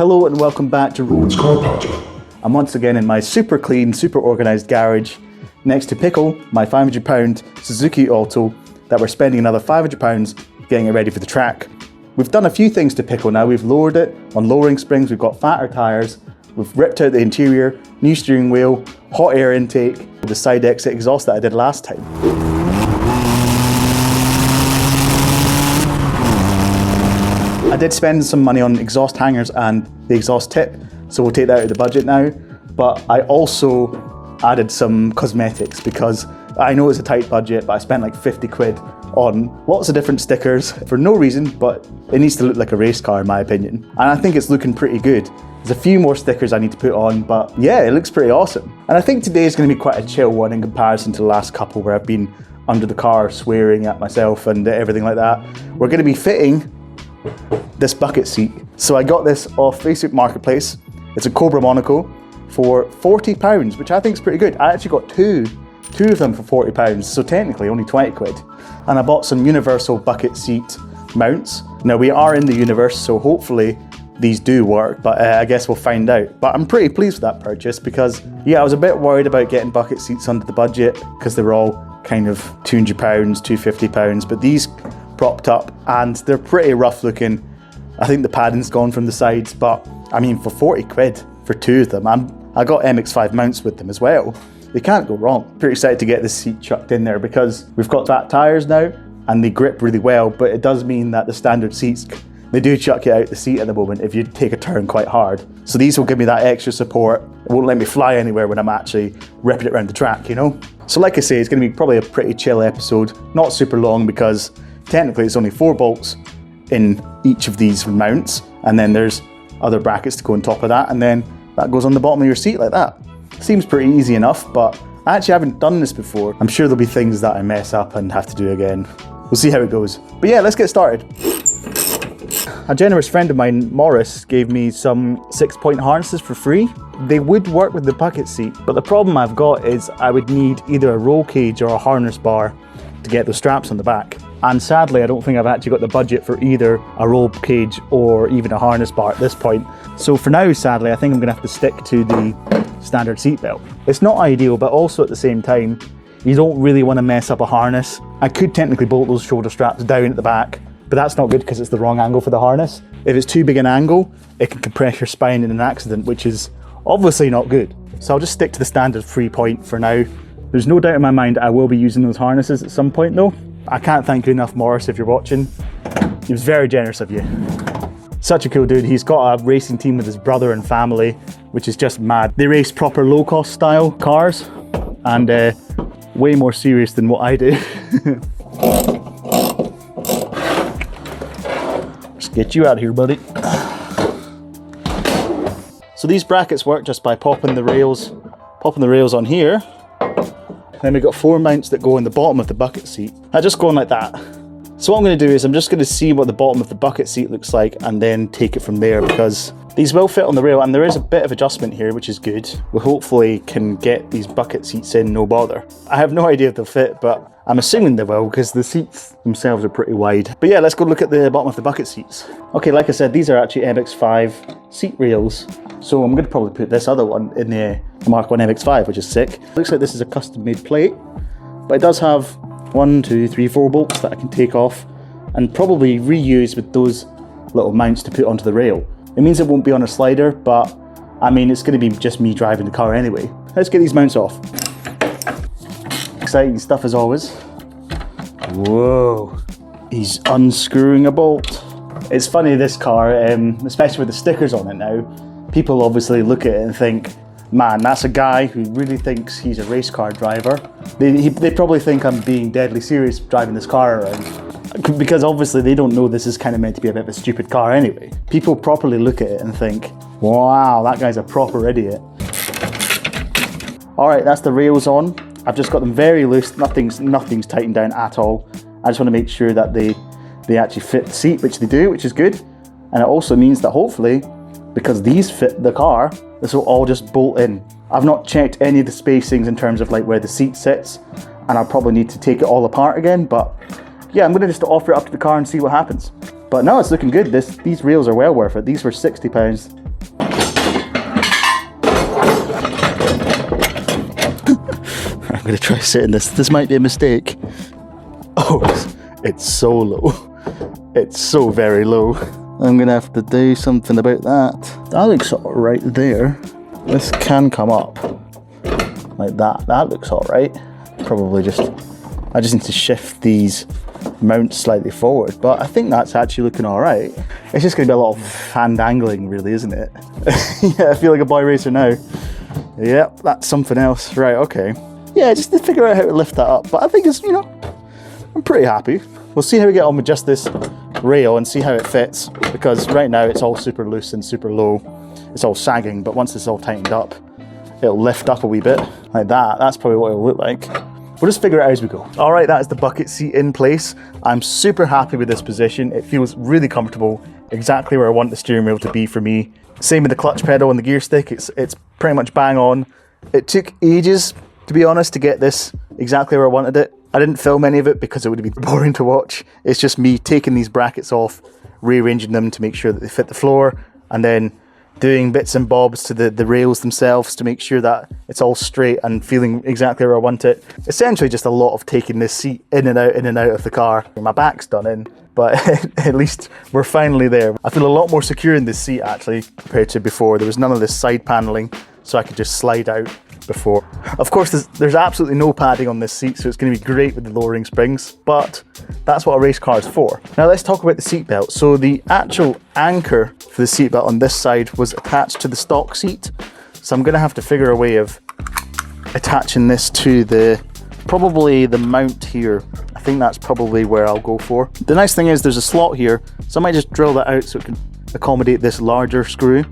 Hello and welcome back to Rohan's Car Patcher. I'm once again in my super clean, super organised garage next to Pickle, my £500 Suzuki Alto that we're spending another £500 getting it ready for the track. We've done a few things to Pickle now. We've lowered it on lowering springs, we've got fatter tyres, we've ripped out the interior, new steering wheel, hot air intake, the side exit exhaust that I did last time. I did spend some money on exhaust hangers and the exhaust tip, so we'll take that out of the budget now. But I also added some cosmetics because I know it's a tight budget, but I spent like 50 quid on lots of different stickers for no reason, but it needs to look like a race car in my opinion. And I think it's looking pretty good. There's a few more stickers I need to put on, but yeah, it looks pretty awesome. And I think today is going to be quite a chill one in comparison to the last couple where I've been under the car swearing at myself and everything like that. We're going to be fitting this bucket seat. So I got this off Facebook Marketplace. It's a Cobra Monaco for £40, which I think is pretty good. I actually got two of them for £40, so technically only 20 quid. And I bought some universal bucket seat mounts. Now we are in the universe, so hopefully these do work, but I guess we'll find out. But I'm pretty pleased with that purchase because, yeah, I was a bit worried about getting bucket seats under the budget because they were all kind of £200, £250, but these propped up and they're pretty rough looking. I think the padding's gone from the sides, but I mean for 40 quid for two of them, I got MX5 mounts with them as well. They can't go wrong. Pretty excited to get this seat chucked in there because we've got fat tyres now and they grip really well, but it does mean that the standard seats, they do chuck you out the seat at the moment if you take a turn quite hard. So these will give me that extra support. It won't let me fly anywhere when I'm actually ripping it around the track, you know? So like I say, it's gonna be probably a pretty chill episode, not super long because technically it's only 4 bolts in each of these mounts, and then there's other brackets to go on top of that, and then that goes on the bottom of your seat like that. Seems pretty easy enough, but I actually haven't done this before. I'm sure there'll be things that I mess up and have to do again. We'll see how it goes. But yeah, let's get started. A generous friend of mine, Morris, gave me some 6-point harnesses for free. They would work with the bucket seat, but the problem I've got is I would need either a roll cage or a harness bar to get those straps on the back. And sadly, I don't think I've actually got the budget for either a roll cage or even a harness bar at this point. So for now, sadly, I think I'm gonna have to stick to the standard seat belt. It's not ideal, but also at the same time, you don't really wanna mess up a harness. I could technically bolt those shoulder straps down at the back, but that's not good because it's the wrong angle for the harness. If it's too big an angle, it can compress your spine in an accident, which is obviously not good. So I'll just stick to the standard 3-point for now. There's no doubt in my mind I will be using those harnesses at some point though. I can't thank you enough, Morris, if you're watching. He was very generous of you. Such a cool dude. He's got a racing team with his brother and family, which is just mad. They race proper low-cost style cars and way more serious than what I do. Let's get you out of here, buddy. So these brackets work just by popping the rails on here. Then we've got 4 mounts that go in the bottom of the bucket seat. I just go on like that. So what I'm going to do is I'm just going to see what the bottom of the bucket seat looks like and then take it from there because these will fit on the rail and there is a bit of adjustment here, which is good. We hopefully can get these bucket seats in no bother. I have no idea if they'll fit, but I'm assuming they will because the seats themselves are pretty wide. But yeah, let's go look at the bottom of the bucket seats. Okay, like I said, these are actually MX5 seat rails. So I'm going to probably put this other one in the Mark 1 MX5, which is sick. Looks like this is a custom made plate, but it does have 1, 2, 3, 4 bolts that I can take off and probably reuse with those little mounts to put onto the rail. It means it won't be on a slider, but I mean, it's going to be just me driving the car anyway. Let's get these mounts off. Exciting stuff as always. Whoa, he's unscrewing a bolt. It's funny, this car, especially with the stickers on it now, people obviously look at it and think, man, that's a guy who really thinks he's a race car driver. They probably think I'm being deadly serious driving this car around because obviously they don't know this is kind of meant to be a bit of a stupid car anyway. People properly look at it and think, wow, that guy's a proper idiot. All right, that's the rails on. I've just got them very loose. Nothing's tightened down at all. I just want to make sure that they actually fit the seat, which they do, which is good. And it also means that hopefully, because these fit the car, this will all just bolt in. I've not checked any of the spacings in terms of like where the seat sits, and I'll probably need to take it all apart again, but yeah, I'm gonna just offer it up to the car and see what happens. But no, it's looking good. These rails are well worth it. These were £60. going to try sitting this. This might be a mistake. Oh, it's so low. It's so very low. I'm going to have to do something about that. That looks all right there. This can come up like that. That looks all right. Probably I just need to shift these mounts slightly forward, but I think that's actually looking all right. It's just going to be a lot of hand angling, really, isn't it? Yeah, I feel like a boy racer now. Yep, that's something else. Right, okay. Yeah, just to figure out how to lift that up. But I think it's, I'm pretty happy. We'll see how we get on with just this rail and see how it fits, because right now it's all super loose and super low. It's all sagging, but once it's all tightened up, it'll lift up a wee bit like that. That's probably what it'll look like. We'll just figure it out as we go. All right, that is the bucket seat in place. I'm super happy with this position. It feels really comfortable, exactly where I want the steering wheel to be for me. Same with the clutch pedal and the gear stick. It's pretty much bang on. It took ages, to be honest, to get this exactly where I wanted it. I didn't film any of it because it would be boring to watch. It's just me taking these brackets off, rearranging them to make sure that they fit the floor, and then doing bits and bobs to the rails themselves to make sure that it's all straight and feeling exactly where I want it. Essentially just a lot of taking this seat in and out of the car. My back's done in, but at least we're finally there. I feel a lot more secure in this seat actually compared to before. There was none of this side paneling, so I could just slide out before. Of course, there's absolutely no padding on this seat, so it's going to be great with the lowering springs, but that's what a race car is for. Now let's talk about the seatbelt. So the actual anchor for the seatbelt on this side was attached to the stock seat, so I'm going to have to figure a way of attaching this to probably the mount here. I think that's probably where I'll go for. The nice thing is there's a slot here, so I might just drill that out so it can accommodate this larger screw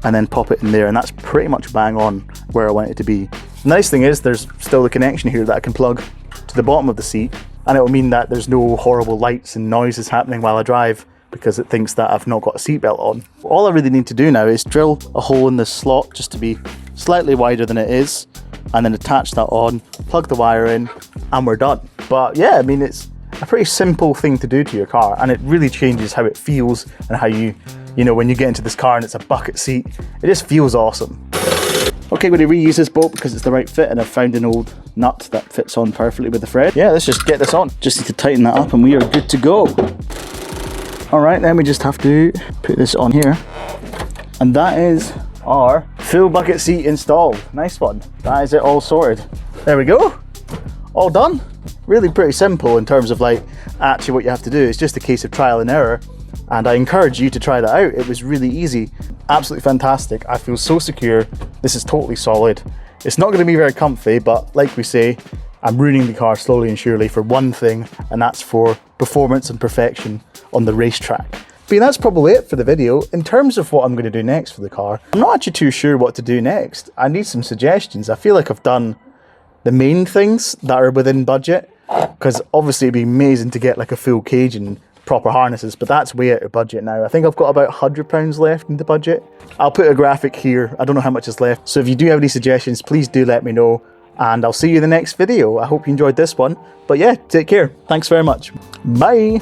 and then pop it in there, and that's pretty much bang on where I want it to be. The nice thing is there's still a connection here that I can plug to the bottom of the seat, and it will mean that there's no horrible lights and noises happening while I drive because it thinks that I've not got a seatbelt on. All I really need to do now is drill a hole in this slot just to be slightly wider than it is, and then attach that on, plug the wire in, and we're done. But yeah, I mean, it's a pretty simple thing to do to your car, and it really changes how it feels and how when you get into this car and it's a bucket seat, it just feels awesome. Okay, I'm going to reuse this bolt because it's the right fit, and I've found an old nut that fits on perfectly with the thread. Yeah, let's just get this on. Just need to tighten that up and we are good to go. All right, then we just have to put this on here. And that is our full bucket seat installed. Nice one. That is it all sorted. There we go. All done. Really pretty simple in terms of actually what you have to do. It's just a case of trial and error. And I encourage you to try that out. It was really easy. Absolutely fantastic. I feel so secure. This is totally solid. It's not going to be very comfy, but like we say, I'm ruining the car slowly and surely for one thing, and that's for performance and perfection on the racetrack. But that's probably it for the video. In terms of what I'm going to do next for the car, I'm not actually too sure what to do next. I need some suggestions. I feel like I've done the main things that are within budget, because obviously it'd be amazing to get a full cage and proper harnesses, but that's way out of budget now. I think I've got about £100 left in the budget. I'll put a graphic here. I don't know how much is left. So if you do have any suggestions, please do let me know, and I'll see you in the next video. I hope you enjoyed this one. But yeah, take care. Thanks very much. Bye.